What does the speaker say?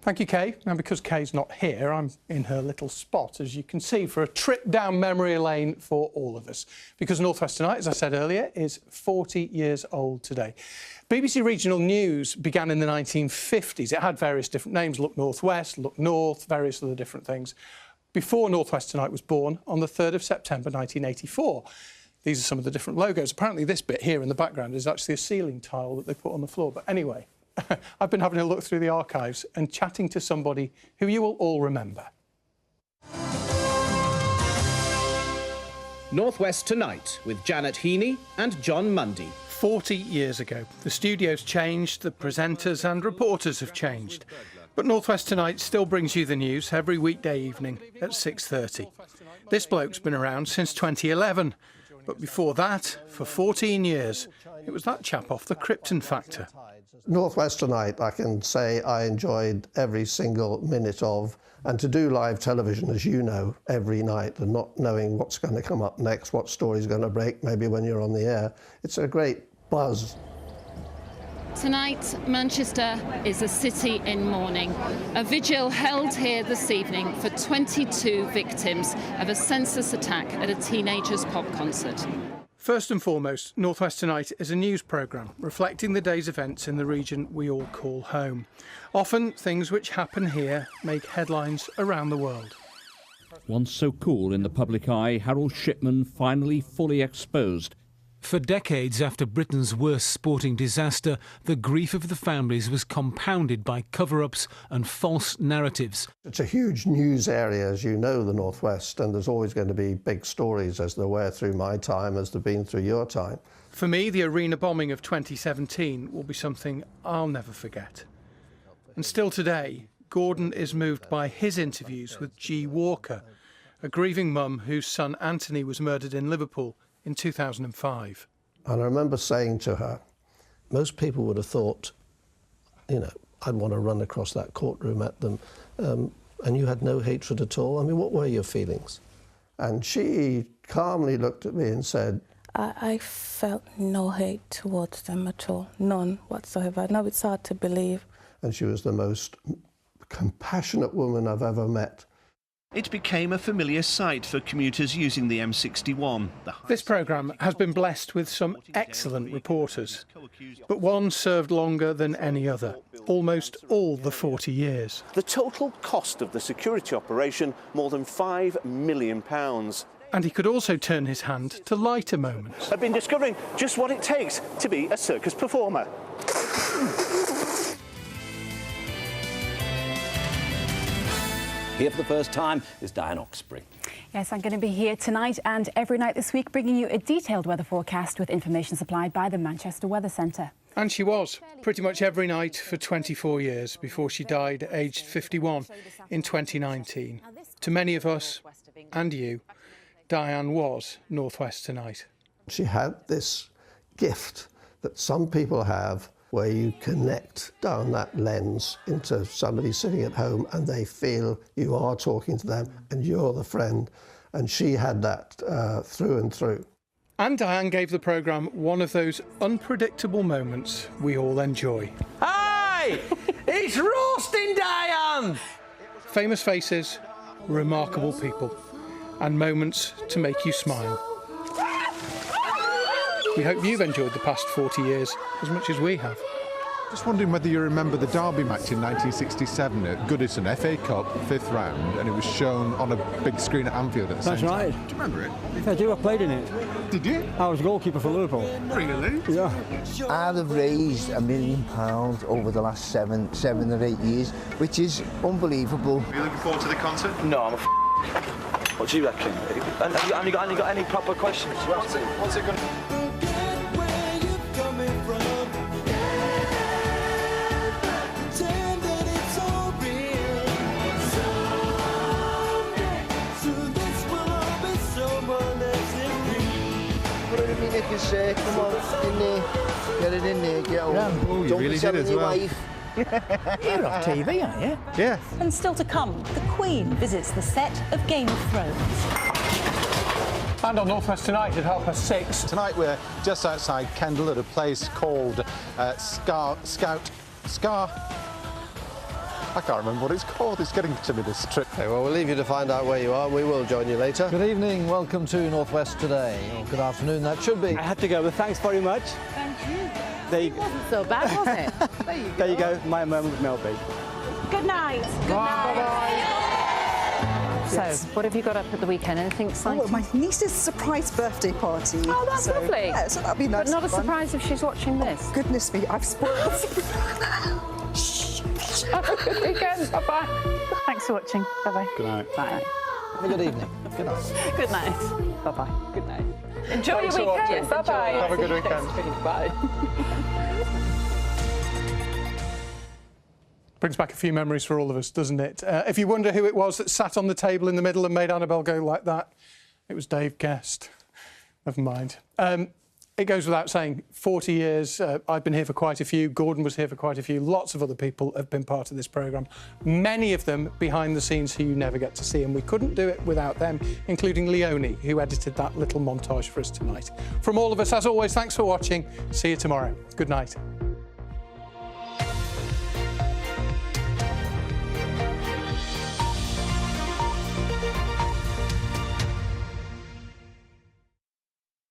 Thank you, Kay. Now, because Kay's not here, I'm in her little spot, as you can see, for a trip down memory lane for all of us. Because North West Tonight, as I said earlier, is 40 years old today. BBC Regional News began in the 1950s. It had various different names: Look North West, Look North, various other different things, before North West Tonight was born on the 3rd of September 1984. These are some of the different logos. Apparently this bit here in the background is actually a ceiling tile that they put on the floor. But anyway, I've been having a look through the archives and chatting to somebody who you will all remember. North West Tonight with Janet Heaney and John Mundy. 40 years ago. The studio's changed, the presenters and reporters have changed. But North West Tonight still brings you the news every weekday evening at 6:30. This bloke's been around since 2011. But before that, for 14 years, it was that chap off the Krypton Factor. North West Tonight, I can say I enjoyed every single minute of, and to do live television, as you know, every night and not knowing what's going to come up next, what story's going to break, maybe when you're on the air, it's a great buzz. Tonight, Manchester is a city in mourning. A vigil held here this evening for 22 victims of a senseless attack at a teenagers' pop concert. First and foremost, North West Tonight is a news programme reflecting the day's events in the region we all call home. Often, things which happen here make headlines around the world. Once so cool in the public eye, Harold Shipman finally fully exposed. For decades after Britain's worst sporting disaster, the grief of the families was compounded by cover-ups and false narratives. It's a huge news area, as you know, the North West, and there's always going to be big stories, as there were through my time, as there have been through your time. For me, the arena bombing of 2017 will be something I'll never forget. And still today, Gordon is moved by his interviews with G. Walker, a grieving mum whose son Anthony was murdered in Liverpool in 2005. And I remember saying to her, most people would have thought, you know, I'd want to run across that courtroom at them, and you had no hatred at all. I mean, what were your feelings? And she calmly looked at me and said, I felt no hate towards them at all, none whatsoever. I know it's hard to believe. And she was the most compassionate woman I've ever met. It became a familiar sight for commuters using the M61. This programme has been blessed with some excellent reporters, but one served longer than any other, almost all the 40 years. The total cost of the security operation, more than £5 million. And he could also turn his hand to lighter moments. I've been discovering just what it takes to be a circus performer. Here for the first time is Diane Oxbury. Yes, I'm going to be here tonight and every night this week, bringing you a detailed weather forecast with information supplied by the Manchester Weather Centre. And she was, pretty much every night for 24 years before she died, aged 51, in 2019. To many of us, and you, Diane was North West Tonight. She had this gift that some people have, where you connect down that lens into somebody sitting at home and they feel you are talking to them and you're the friend. And she had that through and through. And Diane gave the programme one of those unpredictable moments we all enjoy. Hi! It's roasting Diane! Famous faces, remarkable people, and moments to make you smile. We hope you've enjoyed the past 40 years as much as we have. Just wondering whether you remember the Derby match in 1967 at Goodison, FA Cup, 5th round, and it was shown on a big screen at Anfield at the same time. That's right. Do you remember it? I do, I played in it. Did you? I was goalkeeper for Liverpool. Really? Yeah. I'd have raised £1 million over the last seven or 8 years, which is unbelievable. Are you looking forward to the concert? No, I'm a What do you reckon? Have you got any proper questions? What's it going to... You can say, come on, in there, get it in there, get on. Oh, you really did as well. You're on TV, aren't you? Yeah. And still to come, the Queen visits the set of Game of Thrones. And on North West Tonight at 6:30. Tonight we're just outside Kendal at a place called Scar... I can't remember what it's called. It's getting to me, this trip. Okay, well, we'll leave you to find out where you are, and we will join you later. Good evening, welcome to North West Today. Or good afternoon, that should be. I had to go, but thanks very much. Thank you. There you, It wasn't so bad, was it? there you go, my moment with Mel B. Good night. Good night. So, what have you got up at the weekend? Anything exciting? Oh, my niece's surprise birthday party. Oh, that's lovely. Yeah, so that'd be nice. But not a fun. surprise if she's watching this. Goodness me, I've spoiled the Have a good weekend. Bye-bye. Thanks for watching. Bye-bye. Good night. Bye. Have a good evening. Good night. Good night. Bye-bye. Good night. Enjoy Thanks for your watching. weekend. Bye-bye. Have a good weekend. Bye. Brings back a few memories for all of us, doesn't it? If you wonder who it was that sat on the table in the middle and made Annabelle go like that, it was Dave Guest. Never mind. It goes without saying, 40 years, I've been here for quite a few, Gordon was here for quite a few, lots of other people have been part of this programme, many of them behind the scenes who you never get to see, and we couldn't do it without them, including Leonie, who edited that little montage for us tonight. From all of us, as always, thanks for watching. See you tomorrow. Good night.